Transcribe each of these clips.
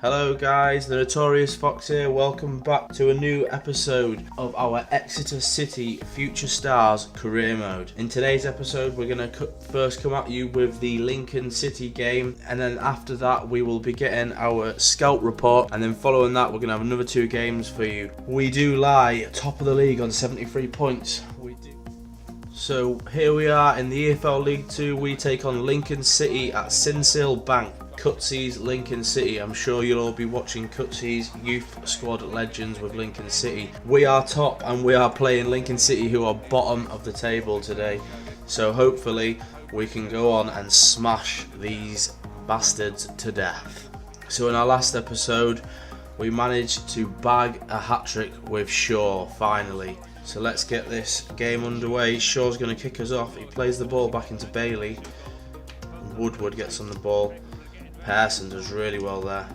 Hello guys, the Notorious Fox here. Welcome back to a new episode of our Exeter City Future Stars career mode. In today's episode we're going to first come at you with the Lincoln City game, and then after that we will be getting our scout report, and then following that we're going to have another two games for you. We do lie top of the league on 73 points. We do. So here we are in the EFL League 2. We take on Lincoln City at Sincil Bank. Cutsy's Lincoln City. I'm sure you'll all be watching Cutsy's youth squad legends with Lincoln City. We are top and we are playing Lincoln City, who are bottom of the table today. So hopefully we can go on and smash these bastards to death. So in our last episode we managed to bag a hat-trick with Shaw finally. So let's get this game underway. Shaw's going to kick us off. He plays the ball back into Bailey. Woodward gets on the ball. Pearson does really well there,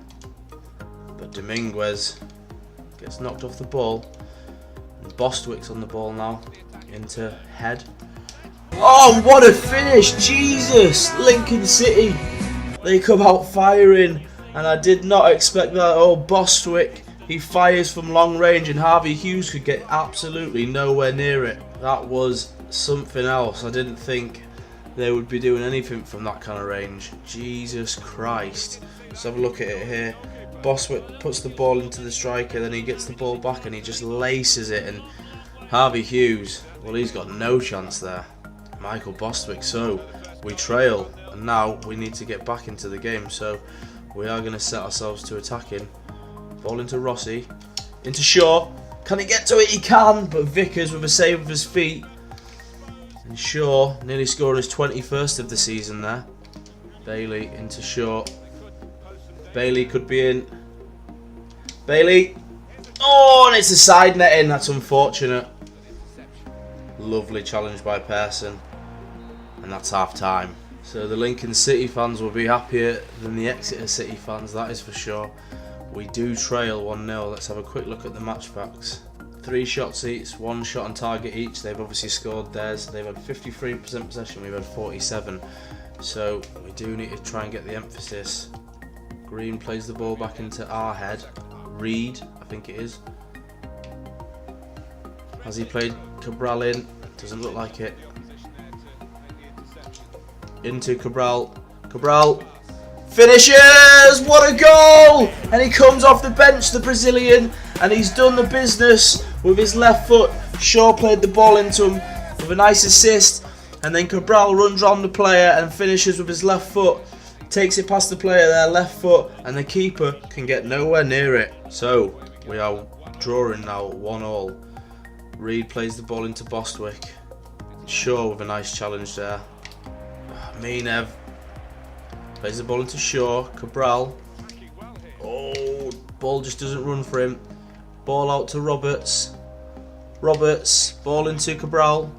but Dominguez gets knocked off the ball, and Bostwick's on the ball now, into head. Oh, what a finish! Jesus! Lincoln City, they come out firing, and I did not expect that. Oh, Bostwick, he fires from long range, and Harvey Hughes could get absolutely nowhere near it. That was something else. I didn't think they would be doing anything from that kind of range. Jesus Christ. Let's have a look at it here. Bostwick puts the ball into the striker, then he gets the ball back and he just laces it, and Harvey Hughes, well, he's got no chance there. Michael Bostwick. So we trail, and now we need to get back into the game, so we are going to set ourselves to attacking. Ball into Rossi, into Shaw. Can he get to it? He can, but Vickers with a save with his feet. And Shaw nearly scoring his 21st of the season there. Bailey into Shaw. Bailey could be in. Bailey. Oh, and it's a side netting. That's unfortunate. Lovely challenge by Pearson. And that's half time. So the Lincoln City fans will be happier than the Exeter City fans, that is for sure. We do trail 1-0. Let's have a quick look at the match facts. 3 shots each, 1 shot on target each. They've obviously scored theirs. They've had 53% possession, we've had 47. So we do need to try and get the emphasis. Green plays the ball back into our head. Reed, I think it is. Has he played Cabral in? Doesn't look like it. Into Cabral. Cabral finishes! What a goal! And he comes off the bench, the Brazilian, and he's done the business with his left foot. Shaw played the ball into him with a nice assist, and then Cabral runs on the player and finishes with his left foot. Takes it past the player there, left foot, and the keeper can get nowhere near it. So we are drawing now 1-1. Reed plays the ball into Bostwick. Shaw with a nice challenge there. Minev plays the ball into Shaw. Cabral. Oh, ball just doesn't run for him. Ball out to Roberts. Roberts, ball into Cabral.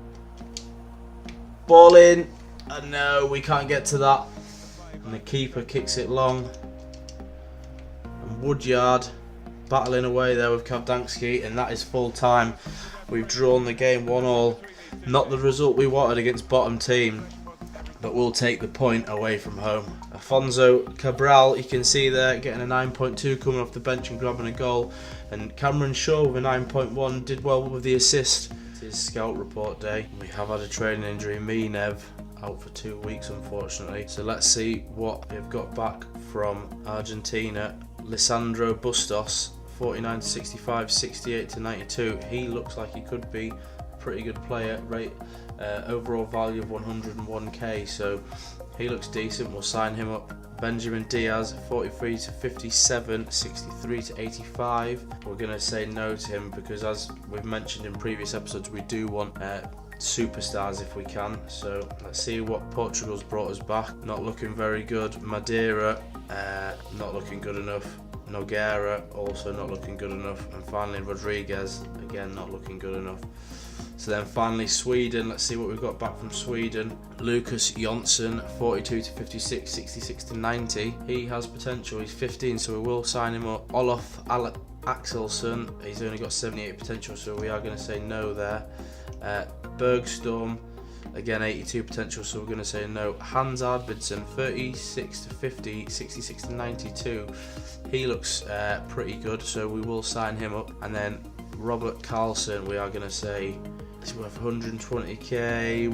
Ball in. And no, we can't get to that. And the keeper kicks it long. And Woodyard battling away there with Kavdansky, and that is full time. We've drawn the game 1-1. Not the result we wanted against bottom team, but we'll take the point away from home. Afonso Cabral, you can see there, getting a 9.2 coming off the bench and grabbing a goal. And Cameron Shaw with a 9.1 did well with the assist. It's his scout report day. We have had a training injury. Minev out for 2 weeks, unfortunately. So let's see what they've got back from Argentina. Lisandro Bustos, 49 to 65, 68 to 92. He looks like he could be a pretty good player. Overall value of 101k, so he looks decent. We'll sign him up. Benjamin Diaz, 43 to 57, 63 to 85. We're going to say no to him because, as we've mentioned in previous episodes, we do want superstars if we can. So let's see what Portugal's brought us back. Not looking very good. Madeira, not looking good enough. Nogueira, also not looking good enough. And finally Rodriguez, again not looking good enough. So then finally Sweden, let's see what we've got back from Sweden. Lucas Jonsson, 42 to 56, 66 to 90. He has potential, he's 15, so we will sign him up. Olof Axelsson, he's only got 78 potential, so we are going to say no there. Bergstorm, Again, 82 potential, so we're going to say no. Hans Arvidsson, 36 to 50, 66 to 92. He looks pretty good, so we will sign him up. And then Robert Carlson, we are going to say he's worth 120k.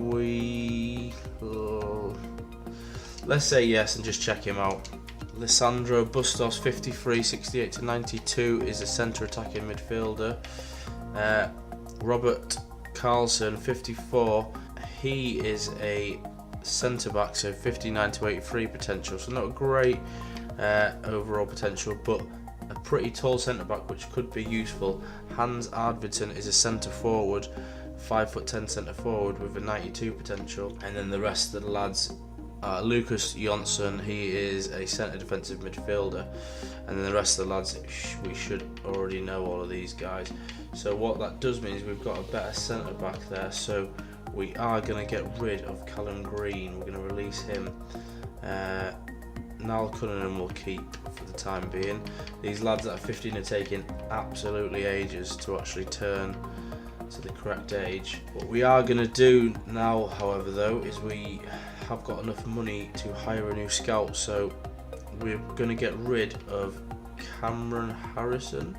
Let's say yes and just check him out. Lisandro Bustos, 53, 68 to 92, is a centre attacking midfielder. Robert Carlson, 54, he is a centre back, so 59 to 83 potential. So not a great overall potential, but a pretty tall centre back which could be useful. Hans Arvidsson is a centre forward, 5'10" centre forward with a 92 potential. And then the rest of the lads, Lucas Jonsson, he is a centre defensive midfielder, and then the rest of the lads, we should already know all of these guys. So what that does mean is we've got a better centre back there, so we are going to get rid of Callum Green. We're going to release him. Niall Cunningham will keep for the time being. These lads that are 15 are taking absolutely ages to actually turn to the correct age. What we are going to do now, however, though, is we have got enough money to hire a new scout, so we're going to get rid of Cameron Harrison.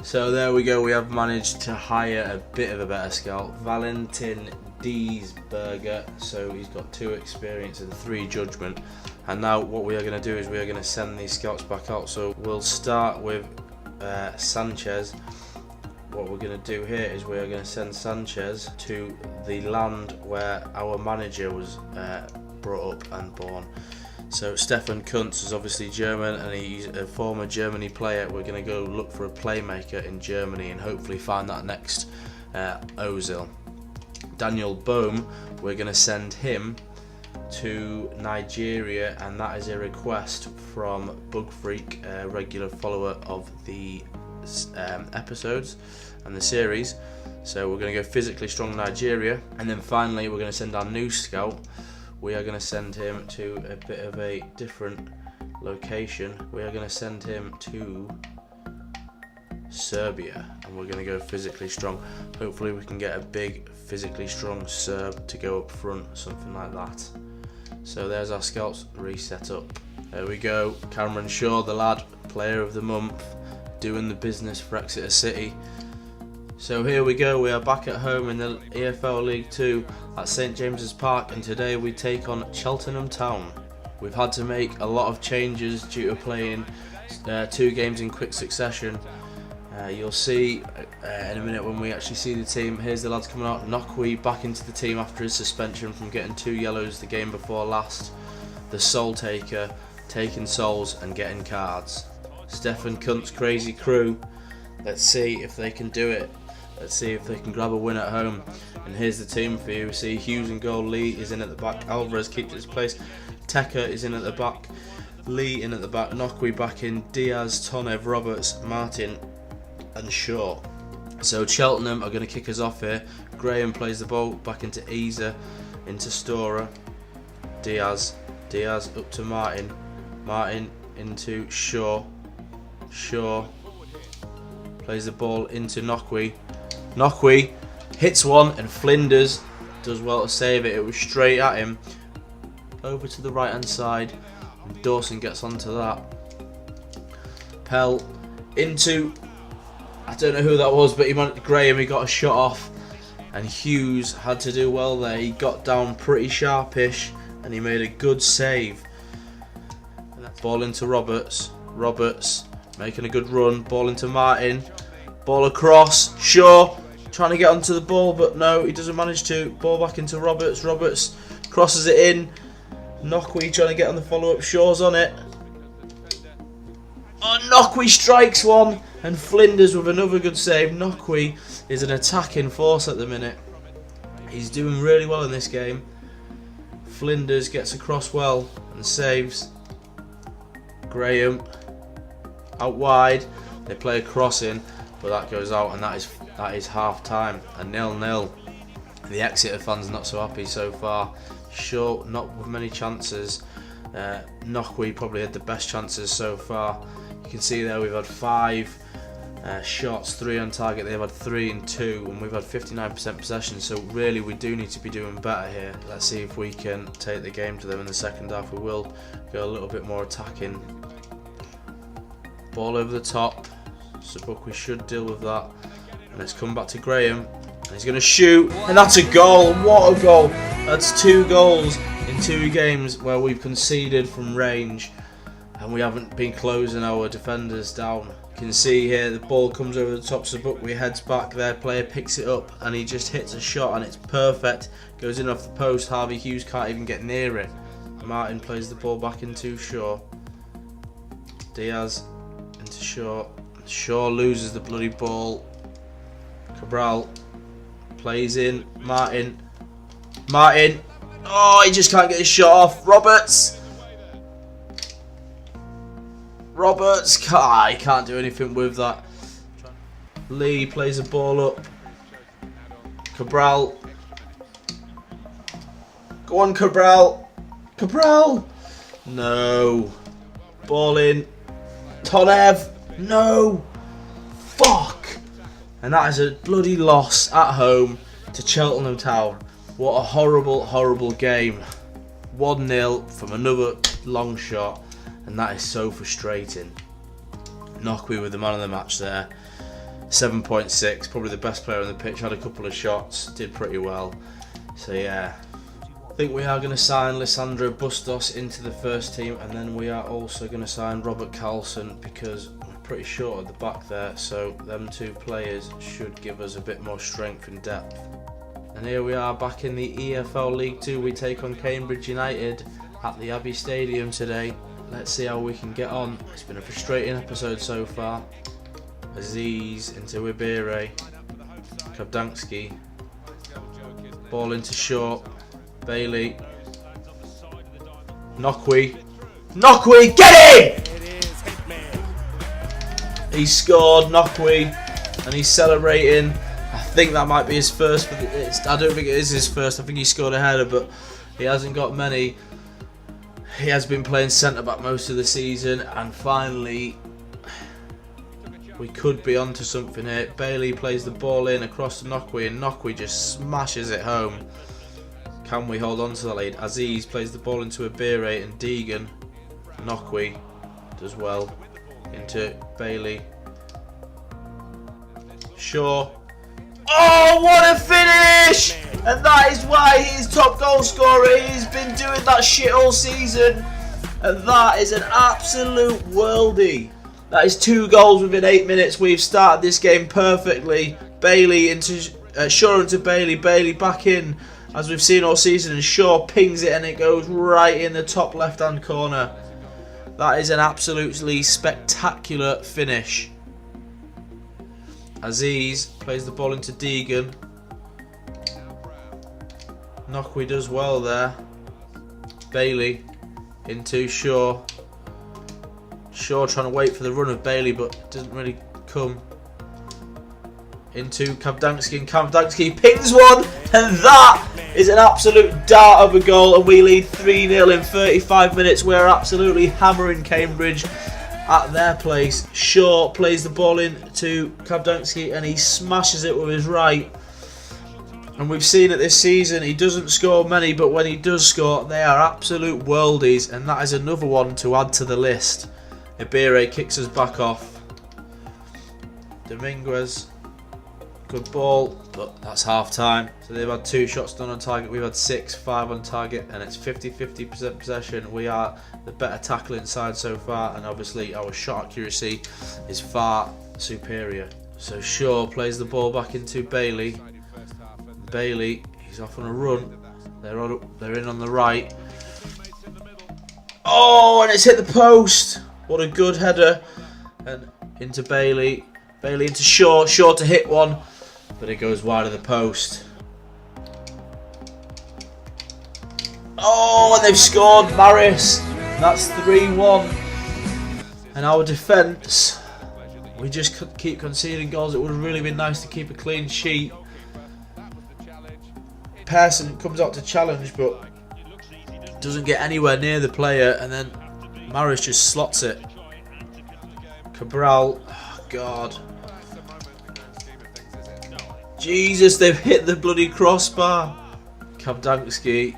So there we go, we have managed to hire a bit of a better scout, Valentin Diesberger. So he's got 2 experience and 3 judgment. And now what we are going to do is we are going to send these scouts back out. So we'll start with Sanchez. What we're going to do here is we are going to send Sanchez to the land where our manager was brought up and born. So Stefan Kuntz is obviously German, and he's a former Germany player. We're going to go look for a playmaker in Germany and hopefully find that next Ozil. Daniel Bohm, we're going to send him to Nigeria, and that is a request from Bug Freak, a regular follower of the episodes and the series. So we're going to go physically strong Nigeria, and then finally we're going to send our new scout. We are going to send him to a bit of a different location. We are going to send him to Serbia, and we're going to go physically strong. Hopefully we can get a big physically strong Serb to go up front, something like that. So there's our scouts reset up. There we go, Cameron Shaw, the lad, player of the month, doing the business for Exeter City. So here we go, we are back at home in the EFL League 2 at St James's Park, and today we take on Cheltenham Town. We've had to make a lot of changes due to playing 2 games in quick succession. You'll see in a minute when we actually see the team. Here's the lads coming out. Nokwi back into the team after his suspension from getting 2 yellows the game before last. The Soul Taker taking souls and getting cards. Stefan Kunt's crazy crew. Let's see if they can do it. Let's see if they can grab a win at home. And here's the team for you. We see Hughes in goal, Lee is in at the back, Alvarez keeps his place, Tekka is in at the back, Lee in at the back, Nokwi back in, Diaz, Tonev, Roberts, Martin and Shaw. So Cheltenham are going to kick us off here. Graham plays the ball back into Isa, into Storer, Diaz up to Martin into Shaw, plays the ball into Nokwi hits one, and Flinders does well to save it. It was straight at him. Over to the right hand side, and Dawson gets onto that. Pell into, I don't know who that was, but Graham, he got a shot off, and Hughes had to do well there. He got down pretty sharpish and he made a good save. Ball into Roberts making a good run, ball into Martin, ball across, Shaw trying to get onto the ball, but no, he doesn't manage to. Ball back into Roberts crosses it in, Nokwi trying to get on the follow-up, Shaw's on it. Oh, Nokwi strikes one, and Flinders with another good save. Nokwi is an attacking force at the minute. He's doing really well in this game. Flinders gets across well and saves. Graham out wide, they play a cross in, but that goes out, and that is half time, a 0-0. The Exeter fans not so happy so far. Shaw not with many chances. Nokwi probably had the best chances so far. You can see there we've had 5 shots, 3 on target. They've had 3 and 2, and we've had 59% possession. So really, we do need to be doing better here. Let's see if we can take the game to them in the second half. We will go a little bit more attacking. Ball over the top. Sabuk, we should deal with that. And it's come back to Graham, and he's going to shoot, and that's a goal. What a goal! That's 2 goals in 2 games where we've conceded from range, and we haven't been closing our defenders down. You can see here the ball comes over the top. Sabuk, we heads back. Their player picks it up, and he just hits a shot, and it's perfect. Goes in off the post. Harvey Hughes can't even get near it. Martin plays the ball back into Shaw. Diaz into Shaw. Shaw loses the bloody ball. Cabral plays in. Martin. Oh, he just can't get his shot off. Roberts. He can't do anything with that. Lee plays the ball up. Cabral. Go on, Cabral. No. Ball in. Tonev. No. Fuck. And that is a bloody loss at home to Cheltenham Town. What a horrible, horrible game. 1-0 from another long shot. And that is so frustrating. Nokwe with the man of the match there. 7.6. Probably the best player on the pitch. Had a couple of shots. Did pretty well. So yeah. I think we are going to sign Lisandro Bustos into the first team. And then we are also going to sign Robert Carlson, because pretty short at the back there, so them 2 players should give us a bit more strength and depth. And here we are back in the EFL League 2. We take on Cambridge United at the Abbey Stadium today. Let's see how we can get on. It's been a frustrating episode so far. Aziz into Ibire. Kabdanski. Ball into Shaw. Bailey. Nokwe, get in! He scored, Nokwe, and he's celebrating. I think that might be his first, but I don't think it is his first. I think he scored a header, but he hasn't got many. He has been playing centre-back most of the season, and finally we could be onto something here. Bailey plays the ball in across to Nokwe, and Nokwe just smashes it home. Can we hold on to the lead? Aziz plays the ball into Ibire and Deegan. Nokwe does well. Into Bailey. Shaw. Oh, what a finish! And that is why he's top goal scorer. He's been doing that shit all season. And that is an absolute worldie. That is 2 goals within 8 minutes. We've started this game perfectly. Bailey into Shaw into Bailey. Bailey back in, as we've seen all season. And Shaw pings it, and it goes right in the top left-hand corner. That is an absolutely spectacular finish. Aziz plays the ball into Deegan. Nokwe does well there. Bailey into Shaw. Shaw trying to wait for the run of Bailey, but doesn't really come. Into Kabdanski, and Kabdanski pings one, and that is an absolute dart of a goal, and we lead 3-0 in 35 minutes. We're absolutely hammering Cambridge at their place. Shaw plays the ball in to Kabdanski, and he smashes it with his right. And we've seen it this season, he doesn't score many, but when he does score, they are absolute worldies, and that is another one to add to the list. Ibire kicks us back off. Dominguez. Good ball, but that's half time. So they've had 2 shots done on target. We've had 6, 5 on target, and it's 50-50% possession. We are the better tackling side so far, and obviously our shot accuracy is far superior. So Shaw plays the ball back into Bailey. Bailey, he's off on a run. They're in on the right. Oh, and it's hit the post. What a good header. And into Bailey. Bailey into Shaw. Shaw to hit one, but it goes wide of the post. Oh, and they've scored, Maris. That's 3-1. And our defence, we just keep conceding goals. It would have really been nice to keep a clean sheet. Pearson comes out to challenge, but doesn't get anywhere near the player, and then Maris just slots it. Cabral, oh God. Jesus, they've hit the bloody crossbar. Kabdanski.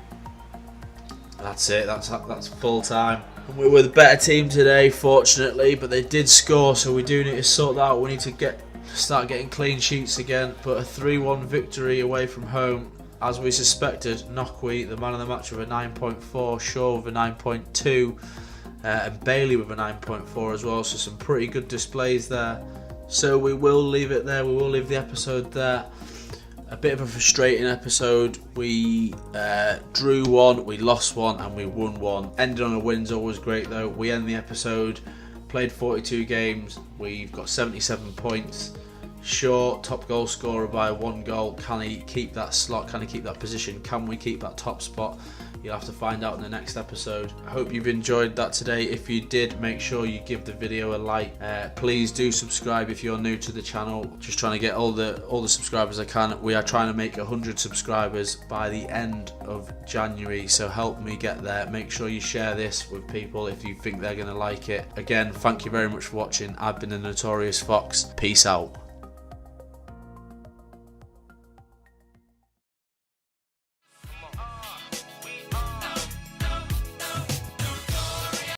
That's it. That's full time. And we were the better team today, fortunately, but they did score, so we do need to sort that out. We need to start getting clean sheets again. But a 3-1 victory away from home, as we suspected. Nokwi, the man of the match, with a 9.4, Shaw with a 9.2, and Bailey with a 9.4 as well. So some pretty good displays there. So we will leave it there. We will leave the episode there. A bit of a frustrating episode. We drew one, we lost one, and we won one. Ended on a win's always great though. We end the episode, played 42 games, we've got 77 points. Shaw, top goal scorer by 1 goal. Can he keep that slot? Can he keep that position? Can we keep that top spot? You'll have to find out in the next episode. I hope you've enjoyed that today. If you did, make sure you give the video a like. Please do subscribe if you're new to the channel. Just trying to get all the subscribers I can. We are trying to make 100 subscribers by the end of January, so help me get there. Make sure you share this with people if you think they're going to like it. Again, thank you very much for watching. I've been the Notorious Fox. Peace out.